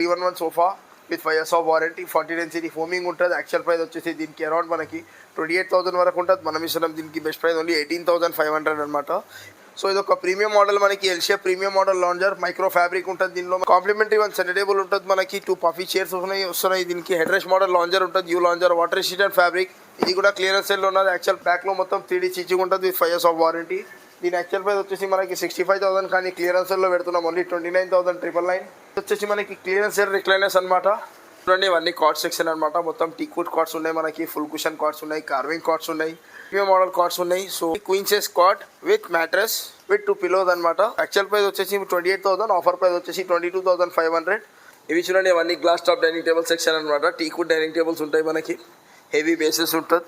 311 sofa with 5 years of warranty, 40 density foaming ఉంటుంది. Actual price వచ్చేసి దీనికి అరౌండ్ మనకి 28,000 వరకు ఉంటుంది. మనం ఇస్తున్నాం దీనికి బెస్ట్ ప్రైస్ ఓన్లీ 18,500 అనమాట. సో ఇది ఒక ప్రీమియం మోడల్, మనకి L shape premium model lounger, micro fabric ఉంటుంది. దీనిలో కాంప్లిమెంటరీ వన్ సెంటర్ టేబుల్ ఉంటుంది. మనకి 2 పఫీ చైర్స్ వస్తున్నాయి. దీనికి హెడ్ రెస్ట్ మోడల్ లాంజర్ ఉంటుంది, you lounger, water resistant fabric. ఇది కూడా క్లియరెన్స్ సెల్ ఉన్నది. యాక్చువల్ బ్యాక్ లో మొత్తం 3D స్టిచ్చింగ్ ఉంటుంది విత్ 5 years ఆఫ్ వారంటీ. దీని యాక్చువల్ ప్రైస్ వచ్చేసి మనకి 65,000, కానీ క్లియరెన్స్ సెల్లో పెడుతున్నాం ఓన్లీ 29,999. వచ్చేసి మనకి క్లియరెన్స్ సెల్ రిక్లైనర్స్ అనమాట. చూడండి ఇవన్నీ కార్డ్ సెక్షన్ అనమాట. మొత్తం టీక్వుడ్ కార్డ్స్ ఉన్నాయి, మనకి ఫుల్ కుషన్ కార్డ్స్ ఉన్నాయి, కార్వింగ్ కార్డ్స్ ఉన్నాయి, ప్రీమియం మోడల్ కార్డ్స్ ఉన్నాయి. So queen size card with mattress with 2 pillows అనమాట. యాక్చువల్ ప్రైస్ వచ్చేసి 28,000, ఆఫర్ ప్రైస్ వచ్చేసి 22,500. ఇవి చూడండి ఇవన్నీ glass top dining table section అనమాట. టీక్వుడ్ డైనింగ్ టేబుల్స్ ఉంటాయి, మనకి హెవీ బేసెస్ ఉంటుంది.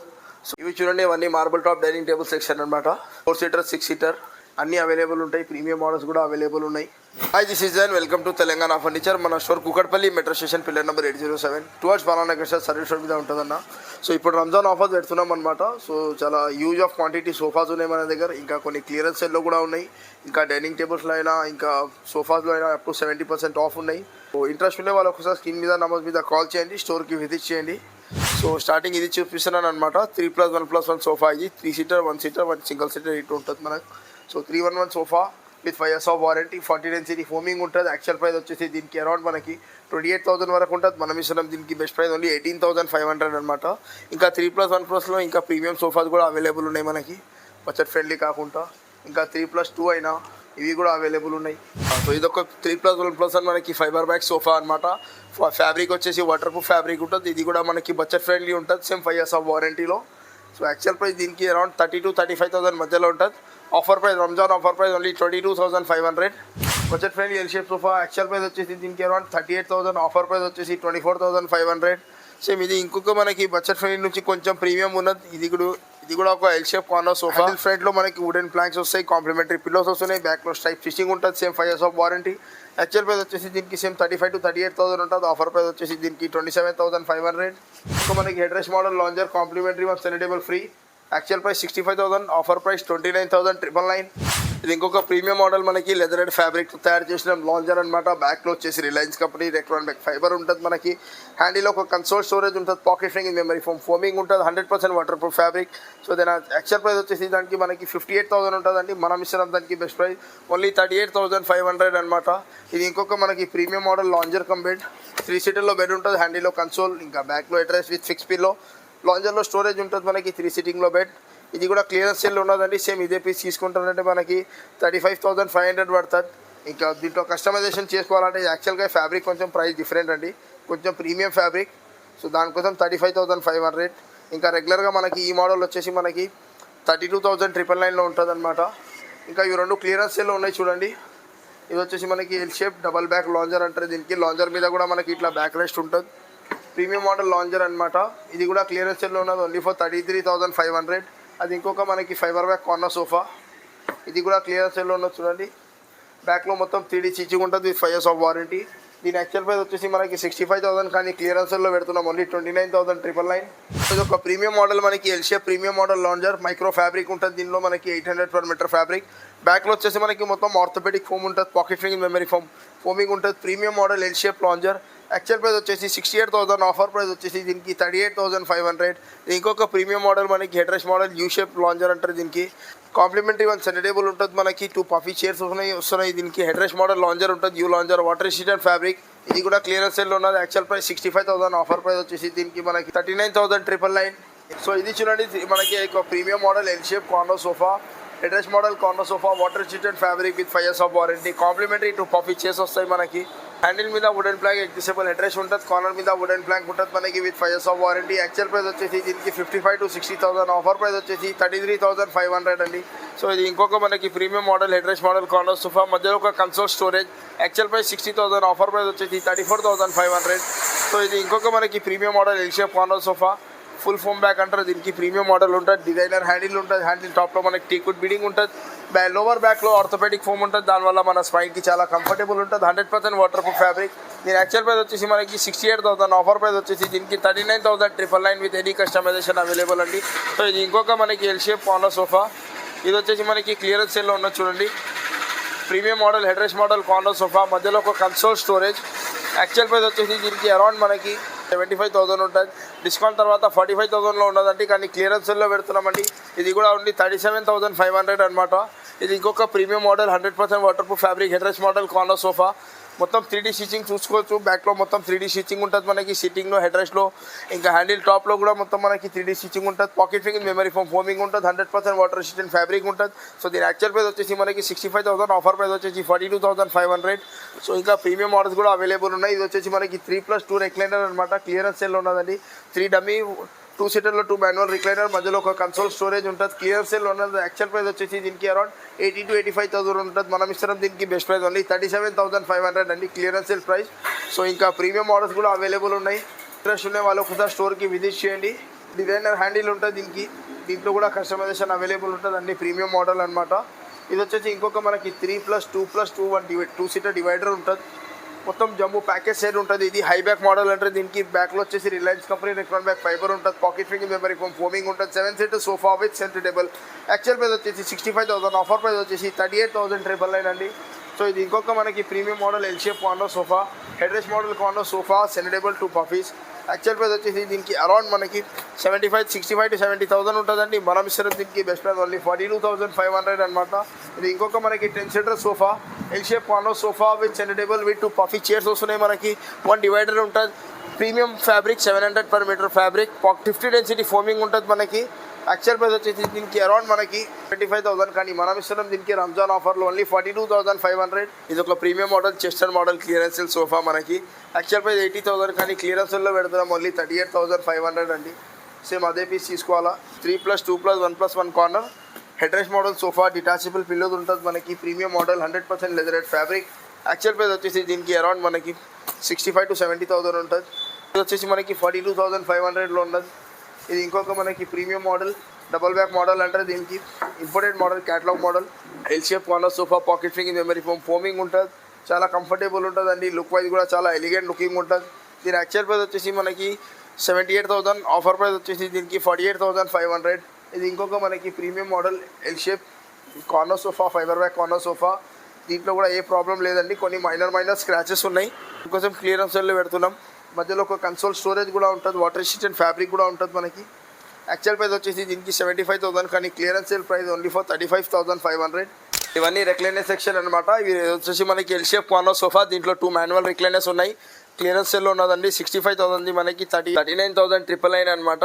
సో ఇవి చూడండి ఇవన్నీ marble top dining table section అనమాట. 4 సీటర్ 6 సీటర్ అన్ని అవైలబుల్ ఉంటాయి. ప్రీమియం మోడల్స్ కూడా అవైలబుల్ ఉన్నాయి. Hi, this is Jain. Welcome to Telangana furniture. మన store Kukatpally metro station, pillar number 807 towards Balanagar service road మీద ఉంటుందన్న. సో ఇప్పుడు రంజాన్ ఆఫర్స్ పెడుతున్నాం అనమాట. సో చాలా యూజ్ ఆఫ్ క్వాంటిటీ సోఫాస్ ఉన్నాయి మన దగ్గర. ఇంకా కొన్ని క్లియరెన్స్ సెల్లో కూడా ఉన్నాయి. ఇంకా డైనింగ్ టేబుల్స్లో అయినా, ఇంకా సోఫాస్లో అయినా అప్ టు 70% ఆఫ్ ఉన్నాయి. సో ఇంట్రెస్ట్ ఉండే వాళ్ళు ఒకసారి స్క్రీన్ మీద నంబర్ మీద కాల్ చేయండి, స్టోర్కి విజిట్ చేయండి. సో స్టార్టింగ్ ఇది చూపిస్తున్నాను అనమాట. 3+1+1 సోఫా. ఇది 3 సీటర్, 1 సీటర్, 1 సింగిల్ సీటర్ ఇటు ఉంటుంది మనకు. So 311 sofa with 5 years of warranty, 40 density foaming ఉంటుంది. యాక్చువల్ ప్రైస్ వచ్చేసి దీనికి అరౌండ్ మనకి 28,000 వరకు ఉంటుంది. మనం ఇస్తున్నాం దీనికి బెస్ట్ ప్రైస్ ఓన్లీ 18,500 అనమాట. ఇంకా 3+1+లో ఇంకా ప్రీమియం సోఫాస్ కూడా అవైలబుల్ ఉన్నాయి మనకి, బడ్జెట్ ఫ్రెండ్లీ కాకుండా. ఇంకా 3+2 అయినా ఇవి కూడా అవైలబుల్ ఉన్నాయి. సో ఇది ఒక 3+1+ అని మనకి ఫైబర్ బ్యాక్ సోఫా అనమాట. ఫ్యాబ్రిక్ వచ్చేసి వాటర్ ప్రూఫ్ ఫ్యాబ్రిక్ ఉంటుంది. ఇది కూడా మనకి బడ్జెట్ ఫ్రెండ్లీ ఉంటుంది, సేమ్ 5 years ఆఫ్ వారంటీలో. సో యాక్చువల్ ప్రైస్ దీనికి అరౌండ్ 30,000-35,000 మధ్యలో ఉంటుంది. Offer price, Ramzan offer price only 22,500. Budget friendly L shape sofa. Actual price వచ్చేసి దీనికి అరౌండ్ 38,000, ఆఫర్ ప్రైస్ వచ్చేసి 24,500. సేమ్ ఇది ఇంకొక మనకి బడ్జెట్ ఫ్రెండ్లీ నుంచి కొంచెం ప్రీమియం ఉన్నది. ఇది కూడా ఒక L shape corner sofa. Front లో మనకి వుడెన్ ప్లాంక్స్ వస్తాయి, కాంప్లిమెంటరీ పిల్లోస్ వస్తున్నాయి, బ్యాక్ లో స్ట్రైప్ స్టిచ్చింగ్ ఉంటుంది, same 5 years of warranty. Actual price వచ్చేసి దీనికి సేమ్ 35,000-38,000 ఉంటుంది. ఆఫర్ ప్రైస్ వచ్చేసి దీనికి 27,500. ఇంకా మనకి head rest model lounger, complimentary one centre table free. Actual price 65,000, offer price 29,999. ఇది ఇంకొక ప్రీమియం మోడల్, మనకి లెదర్ అండ్ ఫ్యాబ్రిక్ తయారు చేసిన లాంజర్ అనమాట. బ్యాక్ లో వచ్చేసి రిలయన్స్ కంపెనీ రెక్లాన్ బ్యాక్ ఫైబర్ ఉంటుంది మనకి. హ్యాండిల్ ఒక కన్సోల్ స్టోరేజ్ ఉంటుంది, పాకెట్ ఫింగింగ్, మెమరీ ఫోమ్, ఫోమింగ్ ఉంటుంది, 100% వాటర్ ప్రూఫ్ ఫ్యాబ్రిక్. సో దాని యాక్చువల్ ప్రైస్ వచ్చేసి దానికి మనకి 58,000 ఉంటుందండి. మనం ఇస్తున్నాం దానికి బెస్ట్ ప్రైస్ ఓన్లీ 38,500 అనమాట. ఇది ఇంకొక మనకి premium model lounger cum bed. 3 సీటర్లో బెడ్ ఉంటుంది, హ్యాండిల్లో కన్సోల్, ఇంకా బ్యాక్లో అడ్రస్ విత్ 6 పిల్లో. లాంజర్లో స్టోరేజ్ ఉంటుంది మనకి, 3 సీటింగ్లో బెడ్. ఇది కూడా క్లియరెన్స్ సెల్ ఉన్నదండి. సేమ్ ఇదే పీస్ తీసుకుంటారంటే మనకి 35,500 పడుతుంది. ఇంకా దీంట్లో కస్టమైజేషన్ చేసుకోవాలంటే యాక్చువల్గా ఫ్యాబ్రిక్ కొంచెం ప్రైస్ డిఫరెంట్ అండి, కొంచెం ప్రీమియం ఫ్యాబ్రిక్. సో దానికోసం 35,500. ఇంకా రెగ్యులర్గా మనకి ఈ మోడల్ వచ్చేసి మనకి 32,999లో ఉంటుంది అనమాట. ఇంకా ఇవి 2 క్లియరెన్స్ సెల్లో ఉన్నాయి చూడండి. ఇది వచ్చేసి మనకి L shape double back lounger అంటారు దీనికి. లాంజర్ మీద కూడా మనకి ఇట్లా బ్యాక్ రెస్ట్ ఉంటుంది, ప్రీమియం మోడల్ లాంజర్ అనమాట. ఇది కూడా క్లియరెన్స్ సెల్లో ఉన్నది ఓన్లీ ఫర్ 33,500. అది ఇంకొక మనకి ఫైబర్ బ్యాక్ కార్నర్ సోఫా. ఇది కూడా క్లియరెన్స్ సెల్లో ఉన్నది చూడండి. బ్యాక్లో మొత్తం 3D స్టిచ్చింగ్ ఉంటుంది విత్ 5 years ఆఫ్ వారంటీ. దీని యాక్చువల్ ప్రైస్ వచ్చేసి మనకి 65,000, కానీ క్లియరెన్స్ సెల్లో పెడుతున్నాం ఓన్లీ 29,999. ఇది ఒక ప్రీమియం మోడల్, మనకి L shape premium model lounger, micro fabric ఉంటుంది. దీనిలో మనకి 800 per meter ఫ్యాబ్రిక్. బ్యాక్లో వచ్చేసి మనకి మొత్తం ఆర్థోపెడిక్ ఫోమ్ ఉంటుంది, పాకెట్ ఫింగింగ్, మెమరీ ఫోమ్, ఫోమింగ్ ఉంటుంది. Premium model L shape lounger. Actual price వచ్చేసి 68,000, ఆఫర్ ప్రైస్ వచ్చేసి దీనికి 38,500. ఇంకొక ప్రీమియం మోడల్ మనకి head rest model U shape lounger అంటారు దీనికి. కాంప్లిమెంటరీ వన్ సెంటర్ టేబుల్ ఉంటుంది, మనకి 2 పఫీ చైర్స్ వస్తున్నాయి. దీనికి హెడ్ రెస్ట్ మోడల్ లాంజర్ ఉంటుంది, you lounger, water resistant fabric. ఇది కూడా క్లియరెన్స్ సెల్లో ఉన్నది. యాక్చువల్ ప్రైస్ 65,000, ఆఫర్ ప్రైస్ వచ్చేసి దీనికి మనకి 39,999. సో ఇది చూడండి మనకి ఒక premium model L shape corner sofa, head rest model corner sofa, water resistant fabric with 5 years of warranty. Complimentary 2 puffy chairs వస్తాయి మనకి. హ్యాండిల్ మీద wooden plank adjustable head rest ఉంటుంది, కార్నర్ మీద వుడెన్ ప్లాంక్ ఉంటుంది మనకి with 5 years of warranty. Actual price వచ్చేసి దీనికి 55,000-60,000, offer price వచ్చేసి 33,500 అండి. సో ఇది ఇంకొక మనకి premium model head rest model corner sofa, మధ్యలో ఒక console storage. Actual price 60,000, offer price వచ్చేసి 34,500. సో ఇది ఇంకొక మనకి premium model L shape corner sofa, full foam back అంటారు దీనికి. ప్రీమియం మోడల్ ఉంటుంది, డిజైనర్ హ్యాండిల్ ఉంటుంది. హ్యాండిల్ టాప్లో మనకి టీకుడ్ బీడింగ్ ఉంటుంది, లోవర్ బ్యాక్లో ఆర్థోపెడిక్ ఫోమ్ ఉంటుంది. దానివల్ల మన స్పైన్కి చాలా కంఫర్టబుల్ ఉంటుంది, 100% వాటర్ ప్రూఫ్ ఫ్యాబ్రిక్. దీని యాక్చువల్ ప్రైస్ వచ్చేసి మనకి 68,000, ఆఫర్ ప్రైస్ వచ్చేసి దీనికి 39,999 విత్ ఎనీ కస్టమైజేషన్ అవైలబుల్ అండి. సో ఇది ఇంకొక మనకి ఎల్ షేప్ కార్నర్ సోఫా. ఇది వచ్చేసి మనకి క్లియరెన్స్ సెల్లో ఉన్నది చూడండి. Premium model head rest model corner sofa, మధ్యలో ఒక కన్సోల్ స్టోరేజ్, యాక్చువల్ ప్రైస్ వచ్చేసి దీనికి అరౌండ్ మనకి 75,000 ఉంటుంది. డిస్కౌంట్ తర్వాత 45,000లో ఉన్నదండి, కానీ క్లియరెన్స్ సేల్లో పెడుతున్నామండి. ఇది కూడా ఓన్లీ 37,500 అనమాట. ఇది ఇంకొక premium model 100% water proof fabric head rest model corner sofa. మొత్తం 3D స్టిచ్చింగ్ చూసుకోవచ్చు. బ్యాక్లో మొత్తం 3D స్టిచ్చింగ్ ఉంటుంది మనకి, సిట్టింగ్లో హెడ్ రెస్ట్లో ఇంకా హ్యాండిల్ టాప్లో కూడా మొత్తం మనకి 3D స్టిచ్చింగ్ ఉంటుంది. పాకెట్ ఫింగింగ్ మెమరీ ఫోమ్ ఫోమింగ్ ఉంటుంది. 100% వాటర్ రెసిస్టెంట్ ఫ్యాబ్రిక్ ఉంటుంది. సో దీని యాక్చువల్ ప్రైస్ వచ్చేసి మనకి 65,000, ఆఫర్ ప్రైస్ వచ్చేసి 42,500. సో ఇంకా ప్రీమియం మోడల్స్ కూడా అవైలబుల్ ఉన్నాయి. ఇది వచ్చేసి మనకి 3+2 రెక్లైనర్ అనమాట. క్లియరెన్స్ సేల్ ఉన్నదండి. 3 డమ్మీ 2 సీటర్లో 2 మాన్యువల్ రిక్లైనర్, మధ్యలో ఒక కన్సోల్ స్టోరేజ్ ఉంటుంది. క్లియర్ సేల్ ఉన్నది. యాక్చువల్ ప్రైస్ వచ్చేసి దీనికి అరౌండ్ 80,000 to 85,000 ఉంటుంది. మనం ఇస్తున్నాం దీనికి బెస్ట్ ప్రైస్ ఓన్లీ 37,500 అండి క్లియరెన్స్ సేల్ ప్రైస్. సో ఇంకా ప్రీమియం మోడల్స్ కూడా అవైలబుల్ ఉన్నాయి. ఇంట్రెస్ట్ ఉన్నాయి వాళ్ళు ఒకసారి స్టోర్కి విజిట్ చేయండి. డిజైనర్ హ్యాండిల్ ఉంటుంది దీంట్లో కూడా కస్టమైజేషన్ అవైలబుల్ ఉంటుంది. అన్ని ప్రీమియం మోడల్ అనమాట. ఇది వచ్చేసి ఇంకొక మనకి 3+2+2 2 సీటర్ డివైడర్ ఉంటుంది. మొత్తం జంబూ ప్యాకేజ్ సెట్ ఉంటుంది. ఇది హై బ్యాక్ మోడల్ అంటే దీనికి బ్యాక్లో వచ్చేసి Reliance company Recron back fibre ఉంటుంది. పాకెట్ ఫింగింగ్ మెమరీ ఫోమ్ ఫోమింగ్ ఉంటుంది. 7 seater sofa with centre table. Actual price వచ్చేసి 65,000, ఆఫర్ ప్రైస్ వచ్చేసి 38,999 అండి. సో ఇది ఇంకొక మనకి premium model L shape corner sofa, head rest model corner sofa, centre table 2 puffies. Actual price వచ్చేసి దీనికి అరౌండ్ మనకి 65 to 70,000 ఉంటుందండి. మనం ఇస్తున్న దీనికి బెస్ట్ ప్రైస్ ఓన్లీ 42,500 అనమాట. ఇది ఇంకొక మనకి 10 seater sofa L shape corner sofa with centre table with 2 puffy chairs వస్తున్నాయి. మనకి 1 డివైడర్ ఉంటుంది. Premium fabric 700 per meter fabric, 50 density foaming ఉంటుంది మనకి. యాక్చువల్ ప్రైస్ వచ్చేసి దీనికి అరౌండ్ మనకి 25,000, కానీ మనం ఇస్తున్నాం దీనికి రంజాన్ ఆఫర్లో ఓన్లీ 42,500. ఇది ఒక premium model Chester model clearance sale sofa మనకి. యాక్చువల్ ప్రైస్ 80,000, కానీ క్లియరెన్స్ సేల్లో పెడుతున్నాం ఓన్లీ 38,500 అండి. సేమ్ అదే పీస్ తీసుకోవాలా. 3+2+1+1 corner head rest model sofa, detachable pillows ఉంటుంది మనకి. Premium model 100% leatherette fabric. Actual price వచ్చేసి దీనికి అరౌండ్ మనకి 65,000 to 70,000 ఉంటుంది. ఇది వచ్చేసి మనకి 42,500లో ఉన్నది. ఇది ఇంకొక మనకి premium model double back model అంటారు. దీనికి imported model catalogue model L shape corner sofa, pocket ఫింగింగ్ మెమరీ ఫోమ్ ఫోమింగ్ ఉంటుంది. చాలా కంఫర్టబుల్ ఉంటుంది అండి. లుక్ వైజ్ కూడా చాలా ఎలిగెంట్ లుకింగ్ ఉంటుంది. దీని యాక్చువల్ ప్రైస్ వచ్చేసి మనకి 78,000, ఆఫర్ ప్రైస్ వచ్చేసి దీనికి 48,500. ఇది ఇంకొక మనకి premium model L shape corner sofa, fibre back corner sofa. దీంట్లో కూడా ఏ ప్రాబ్లం లేదండి. కొన్ని మైనర్ స్క్రాచెస్ ఉన్నాయి. ఇంకొంచెం క్లియరెన్స్ సెల్లో పెడుతున్నాం. మధ్యలో ఒక కన్సోల్ స్టోరేజ్ కూడా ఉంటుంది. వాటర్ రెసిస్టెంట్ ఫ్యాబ్రిక్ కూడా ఉంటుంది మనకి. యాక్చువల్ ప్రైస్ వచ్చేసి దీనికి 75,000, కానీ clearance sale price only for 35,500. ఇవన్నీ రెక్లైనర్ సెక్షన్ అనమాట. ఇవి వచ్చేసి మనకి ఎల్ షేప్ కార్నర్ సోఫా. దీంట్లో 2 మాన్యువల్ రిక్లైనర్స్ ఉన్నాయి. క్లియరెన్స్ సెల్లో ఉన్నదండి. 65,000 మనకి 39,999 అనమాట.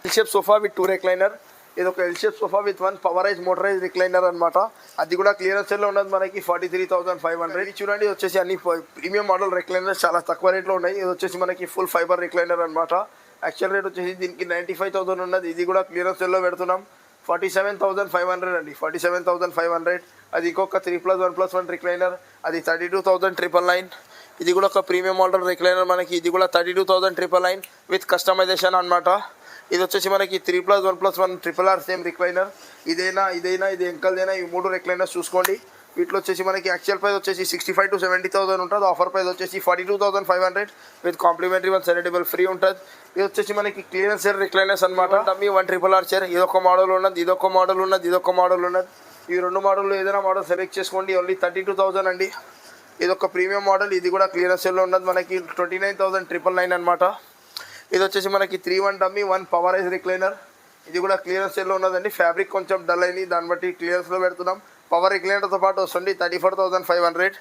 L shape sofa with 2 recliner. ఇది ఒక L shape sofa with 1 powerise motorise recliner అనమాట. అది కూడా క్లియరెన్స్ సేల్లో ఉన్నది మనకి 43,500. ఇది చూడండి వచ్చేసి అన్ని ప్రీమియం మోడల్ రిక్లైనర్స్ చాలా తక్కువ రేట్లో ఉన్నాయి. ఇది వచ్చేసి మనకి ఫుల్ ఫైబర్ రిక్లైనర్ అనమాట. యాక్చువల్ రేట్ వచ్చేసి దీనికి 95,000 ఉన్నది. ఇది కూడా క్లియరెన్స్ సేల్లో పెడుతున్నాం 47,500 అండి. 47,500. అది ఇంకొక 3+1+1 రిక్లైనర్, అది 32,999. ఇది కూడా ఒక ప్రీమియం మోడల్ రిక్లైనర్ మనకి. ఇది కూడా 32,999 విత్ కస్టమైజేషన్ అనమాట. ఇది వచ్చేసి మనకి 3+1+1 RRR సేమ్ రిక్లైనర్. ఇదైనా ఇది ఎంకల్దైనా ఈ 3 రిక్లైనర్స్ చూసుకోండి. వీటిలో వచ్చేసి మనకి యాక్చువల్ ప్రైస్ వచ్చేసి 65,000 to 70,000 ఉంటుంది. ఆఫర్ ప్రైస్ వచ్చేసి 42,500 with complimentary 1 centre table free ఉంటుంది. ఇది వచ్చేసి మనకి క్లియరెన్స్ సేల్ రిక్లైనర్స్ అనమాట. Dummy 1 RRR chair. ఇదొక మోడల్ ఉన్నది, ఇదొక మోడల్ ఉన్నది. ఈ 2 మోడల్లో ఏదైనా మోడల్ సెలెక్ట్ చేసుకోండి. ఓన్లీ 32,000 అండి. ఇదొక ప్రీమియం మోడల్. ఇది కూడా క్లియరెన్స్ సేల్లో ఉన్నది మనకి 29,999 అనమాట. ఇది వచ్చేసి మనకి 3-1 డమ్మీ 1 పవరైజ్ రిక్లైనర్. ఇది కూడా క్లియరెన్స్ సేల్లో ఉన్నదండి. ఫ్యాబ్రిక్ కొంచెం డల్ అయింది, దాన్ని బట్టి క్లియరెన్స్లో పెడుతున్నాం. పవర్ రిక్లైనర్తో పాటు వస్తుంది 34,500.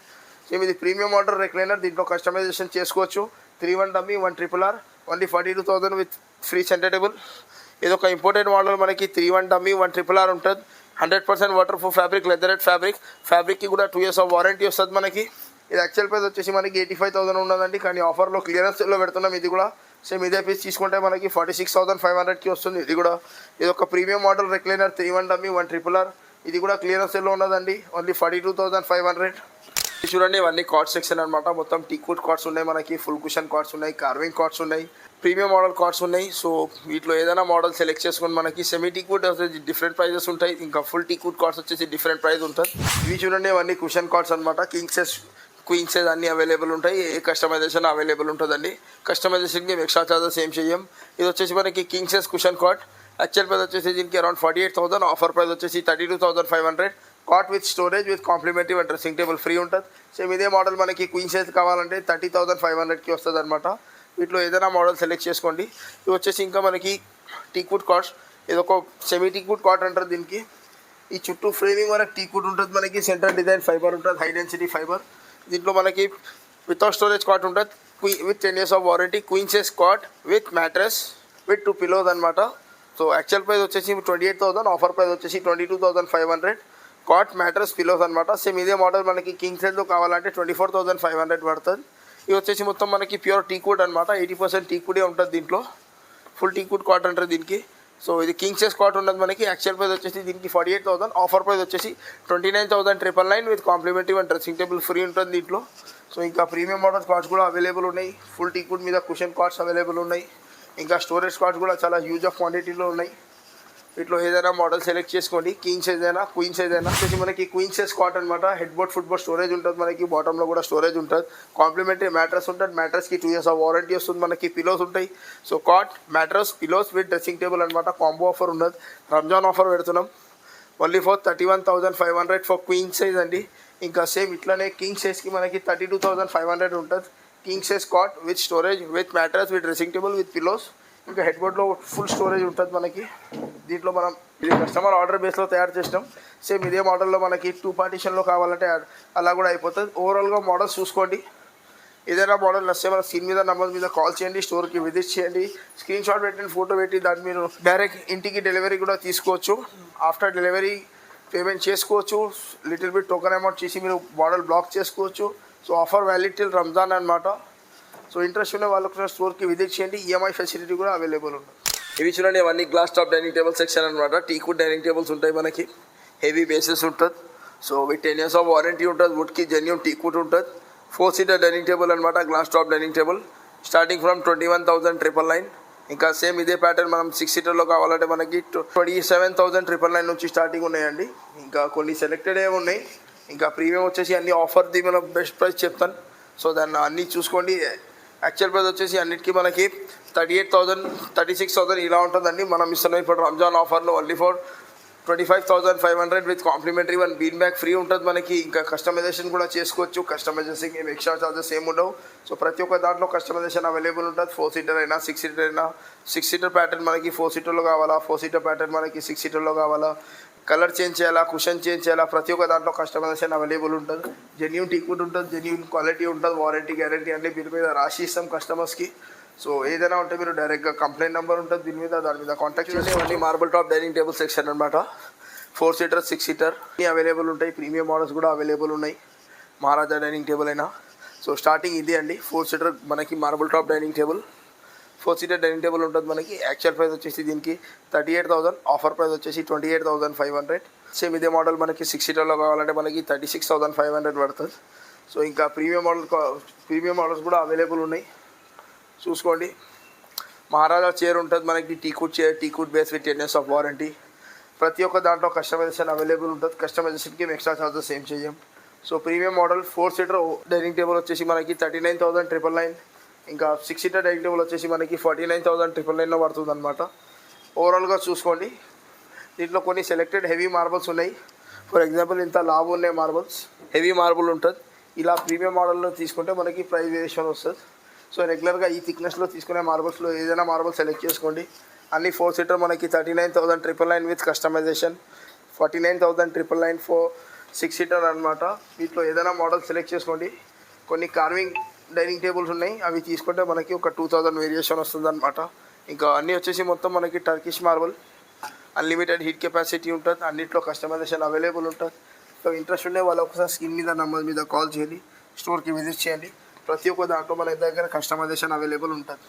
ఇది ప్రీమియం మోడల్ రిక్లైనర్. దీంట్లో కస్టమైజేషన్ చేసుకోవచ్చు. 3-1 dummy 1 RRR only 42,000 with free centre table. ఇది ఒక ఇంపోర్టెడ్ మోడల్ మనకి 3-1 డమ్మీ 1 RRR ఉంటుంది. 100% వాటర్ ప్రూఫ్ ఫ్యాబ్రిక్, లెదరెడ్ ఫ్యాబ్రిక్కి కూడా 2 years ఆఫ్ వారంటీ వస్తుంది మనకి. ఇది యాక్చువల్ ప్రైస్ వచ్చేసి మనకి 85,000 ఉన్నదండి, కానీ ఆఫర్లో క్లియరెన్స్లో పెడుతున్నాం. ఇది కూడా సేమ్ ఇదే పీస్ తీసుకుంటే మనకి 46,500కి వస్తుంది. ఇది ఒక premium model recliner 3-1 dummy 1 RRR. ఇది కూడా క్లియరెన్స్ సేల్లో ఉన్నదండి. ఓన్లీ 42,500. చూడండి ఇవన్నీ కార్డ్ సెక్షన్ అనమాట. మొత్తం టీక్వుడ్ కార్డ్స్ ఉన్నాయి మనకి, ఫుల్ కుషన్ కార్డ్స్ ఉన్నాయి, కార్వింగ్ కార్డ్స్ ఉన్నాయి, ప్రీమియం మోడల్ కార్డ్స్ ఉన్నాయి. సో వీటిలో ఏదైనా మోడల్ సెలెక్ట్ చేసుకొని మనకి సెమీ టీక్వుడ్ వచ్చేసి డిఫరెంట్ ప్రైజెస్ ఉంటాయి. ఇంకా ఫుల్ టీక్వుడ్ కార్డ్స్ వచ్చేసి డిఫరెంట్ ప్రైస్ ఉంటుంది. ఇవి చూడండి ఇవన్నీ కుషన్ కార్డ్స్ అనమాట. కింగ్ సైజ్ క్వీన్ సైజ్ అన్నీ అవైలబుల్ ఉంటాయి. ఏ కస్టమైజేషన్ అవైలబుల్ ఉంటుందండి. కస్టమైజేషన్కి ఎక్స్ట్రా చార్జెస్ ఏం చేయం. ఇది వచ్చేసి మనకి king size cushion cot. Actual price వచ్చేసి దీనికి అరౌండ్ 48,000, ఆఫర్ ప్రైస్ వచ్చేసి 32,500 cot with storage with complimentary and dressing table free ఉంటుంది. సేమ్ ఇదే మోడల్ మనకి క్వీన్ సైజ్ కావాలంటే 30,500కి వస్తుంది అనమాట. వీటిలో ఏదైనా మోడల్ సెలెక్ట్ చేసుకోండి. ఇది వచ్చేసి ఇంకా మనకి టీక్వుడ్ కాట్, ఇదొక సెమీ టీక్వుడ్ కాట్ అంటారు దీనికి. ఈ చుట్టూ ఫ్రేమింగ్ వరకు టీక్వుడ్ ఉంటుంది మనకి, సెంటర్ డిజైన్ ఫైబర్ ఉంటుంది, హై డెన్సిటీ ఫైబర్. దీంట్లో మనకి వితౌట్ స్టోరేజ్ కాట్ ఉంటుంది with 10 years of warranty. Queen size cot with mattress with 2 pillows అనమాట. సో యాక్చువల్ ప్రైస్ వచ్చేసి 28,000, ఆఫర్ ప్రైస్ వచ్చేసి 22,500. కాట్ మ్యాట్రెస్ పిలోస్ అనమాట. సేమ్ ఇదే మోడల్ మనకి కింగ్ సైజ్లో కావాలంటే 24,500 పడుతుంది. ఇది వచ్చేసి మొత్తం మనకి ప్యూర్ టీక్వుడ్ అనమాట, 80% టీక్వుడే ఉంటుంది దీంట్లో. ఫుల్ టీక్వుడ్ కాట్ అంటారు దీనికి. సో ఇది కింగ్ సైజ్ కాట్ ఉన్నది మనకి. యాక్చువల్ ప్రైస్ వచ్చేసి దీనికి 48,000, ఆఫర్ ప్రైస్ వచ్చేసి 29,999 with complimentary and dressing table free ఉంటుంది దీంట్లో. సో ఇంకా ప్రీమియం మోడల్ కార్డ్స్ కూడా అవైలబుల్ ఉన్నాయి. ఫుల్ టీక్వుడ్ మీద కుషన్ కార్డ్స్ అవైలబుల్ ఉన్నాయి. ఇంకా స్టోరేజ్ కార్డ్స్ కూడా చాలా హ్యూజ్ ఆఫ్ క్వాంటిటీలో ఉన్నాయి. వీటిలో ఏదైనా మోడల్ సెలెక్ట్ చేసుకోండి, కింగ్ సైజ్ అయినా క్వీన్ సైజ్ అయినా. వచ్చేసి మనకి క్వీన్ సైజ్ కాట్ అనమాట. Head board foot board storage ఉంటుంది మనకి, బాటంలో కూడా స్టోరేజ్ ఉంటుంది. కాంప్లిమెంటరీ మ్యాట్రస్ ఉంటుంది, మ్యాట్రస్కి 2 years ఆఫ్ వారంటీ వస్తుంది మనకి. పిలోస్ ఉంటాయి. So cot mattress pillows with dressing table అనమాట. కాంబో ఆఫర్ ఉన్నది, రంజాన్ ఆఫర్ పెడుతున్నాం. Only for 31,500 for queen size అండి. ఇంకా సేమ్ ఇట్లానే కింగ్ సైజ్కి మనకి 32,500 ఉంటుంది. King size cot with storage with mattress with dressing table with pillows. ఇంకా హెడ్ బోర్డ్లో ఫుల్ స్టోరేజ్ ఉంటుంది మనకి. దీంట్లో మనం ఇది కస్టమర్ ఆర్డర్ బేస్లో తయారు చేసినాం. సేమ్ ఇదే మోడల్లో మనకి 2 partitionలో కావాలంటే అలా కూడా అయిపోతుంది. ఓవరాల్గా మోడల్స్ చూసుకోండి. ఏదైనా మోడల్ నచ్చితే మన స్క్రీన్ మీద నెంబర్ మీద కాల్ చేయండి, స్టోర్కి విజిట్ చేయండి, స్క్రీన్ షాట్ పెట్టండి, ఫోటో పెట్టి దాన్ని మీరు డైరెక్ట్ ఇంటికి డెలివరీ కూడా తీసుకోవచ్చు. ఆఫ్టర్ డెలివరీ పేమెంట్ చేసుకోవచ్చు. లిటిల్ బిట్ టోకెన్ అమౌంట్ చేసి మీరు మోడల్ బ్లాక్ చేసుకోవచ్చు. So offer valid till Ramzan అనమాట. సో ఇంట్రెస్ట్ ఉన్న వాళ్ళకు స్టోర్కి విజిట్ చేయండి. ఈఎంఐ ఫెసిలిటీ కూడా అవైలబుల్ ఉంది. ఇవి చూడండి, అవన్నీ glass top dining table section అనమాట. టీక్వుడ్ డైనింగ్ టేబుల్స్ ఉంటాయి మనకి, హెవీ బేసెస్ ఉంటుంది. So with 10 years of warranty ఉంటుంది. వుడ్కి జెన్యూన్ టీక్వుడ్ ఉంటుంది. 4-seater డైనింగ్ టేబుల్ అనమాట, glass top dining table. Starting from 21,999. ఇంకా సేమ్ ఇదే ప్యాటర్న్ మనం 6-seaterలో కావాలంటే మనకి 27,999 నుంచి స్టార్టింగ్ ఉన్నాయండి. ఇంకా కొన్ని సెలెక్టెడ్ ఏమి ఉన్నాయి. ఇంకా ప్రీమియం వచ్చేసి అన్ని ఆఫర్ది మనం బెస్ట్ ప్రైస్ చెప్తాను. సో దాన్ని అన్నీ చూసుకోండి. యాక్చువల్ ప్రైస్ వచ్చేసి అన్నిటికీ మనకి 38,000, 36,000 ఇలా ఉంటుందండి. మనం ఇస్తున్నాం ఇప్పుడు రంజాన్ ఆఫర్లో only for 25,500 with complimentary 1 bean bag free ఉంటుంది మనకి. ఇంకా కస్టమైజేషన్ కూడా చేసుకోవచ్చు. కస్టమైజేషన్ ఏమి ఎక్స్ట్రా చార్జెస్ ఏమి ఉండవు. సో ప్రతి ఒక్క దాంట్లో కస్టమైజేషన్ అవైలబుల్ ఉంటుంది. 4-seater అయినా 6-seater అయినా. 6-seater ప్యాటర్న్ మనకి 4-seaterలో కావాలా, 4-seater ప్యాటర్న్ మనకి 6-seaterలో కావాలా, కలర్ చేంజ్ చేయాలా, కుషన్ చేంజ్ చేయాలా, ప్రతి ఒక్క దాంట్లో కస్టమైజేషన్ అవైలబుల్ ఉంటుంది. జెన్యూన్ టీక్వుడ్ ఉంటుంది, జెన్యూన్ క్వాలిటీ ఉంటుంది, వారంటీ గ్యారంటీ అన్ని దీని మీద రాసి ఇస్తాం కస్టమర్స్కి. సో ఏదైనా ఉంటే మీరు డైరెక్ట్గా కంప్లైంట్ నెంబర్ ఉంటుంది దీని మీద, దాని మీద కాంటాక్ట్ చేయండి. Marble top dining table section అనమాట. 4-seater 6-seater అన్నీ అవైలబుల్ ఉంటాయి. ప్రీమియం మోడల్స్ కూడా అవైలబుల్ ఉన్నాయి. మహారాజా డైనింగ్ టేబుల్ అయినా. సో స్టార్టింగ్ ఇది అండి, 4-seater మనకి marble top dining table. 4-seater dining table ఉంటుంది మనకి. యాక్చువల్ ప్రైస్ వచ్చేసి దీనికి 38,000, ఆఫర్ ప్రైస్ వచ్చేసి 28,500. సేమ్ ఇదే మోడల్ మనకి 6-seaterలో కావాలంటే మనకి 36,500 పడుతుంది. సో ఇంకా ప్రీమియం మోడల్స్ కూడా అవైలబుల్ ఉన్నాయి, చూసుకోండి. మహారాజా చైర్ ఉంటుంది మనకి, teakwood chair, teakwood base with 10 years of warranty. ప్రతి ఒక్క దాంట్లో కస్టమైజేషన్ అవైలబుల్ ఉంటుంది. కస్టమైజేషన్కి ఎక్స్ట్రా చార్జెస్ ఏం చేయం. So premium model 4-seater dining table వచ్చేసి మనకి 39,999. ఇంకా 6-seater డైనింగ్ టేబుల్ వచ్చేసి మనకి 49,999లో పడుతుంది అనమాట. ఓవరాల్గా చూసుకోండి. దీంట్లో కొన్ని సెలెక్టెడ్ హెవీ మార్బల్స్ ఉన్నాయి. ఫర్ ఎగ్జాంపుల్ ఇంత లావు ఉన్నాయి మార్బల్స్, హెవీ మార్బుల్ ఉంటుంది. ఇలా ప్రీమియం మోడల్లో తీసుకుంటే మనకి ప్రైస్ వేరియేషన్ వస్తుంది. సో రెగ్యులర్గా ఈ థిక్నెస్లో తీసుకునే మార్బల్స్లో ఏదైనా మార్బల్ సెలెక్ట్ చేసుకోండి. అన్ని 4-seater మనకి 39,999 విత్ కస్టమైజేషన్, 49,999 ఫర్ 6-seater అనమాట. వీటిలో ఏదైనా మోడల్ సెలెక్ట్ చేసుకోండి. కొన్ని కార్వింగ్ డైనింగ్ టేబుల్స్ ఉన్నాయి, అవి తీసుకుంటే మనకి ఒక 2,000 వేరియేషన్ వస్తుంది అనమాట. ఇంకా అన్నీ వచ్చేసి మొత్తం మనకి Turkish marble, unlimited heat capacity ఉంటుంది. అన్నింటిలో కస్టమైజేషన్ అవైలబుల్ ఉంటుంది. సో ఇంట్రెస్ట్ ఉండే వాళ్ళు ఒకసారి స్క్రీన్ మీద నెంబర్ మీద కాల్ చేయండి, స్టోర్కి విజిట్ చేయండి. ప్రతి ఒక్క దాంట్లో మన దగ్గర కస్టమైజేషన్ అవైలబుల్ ఉంటుంది.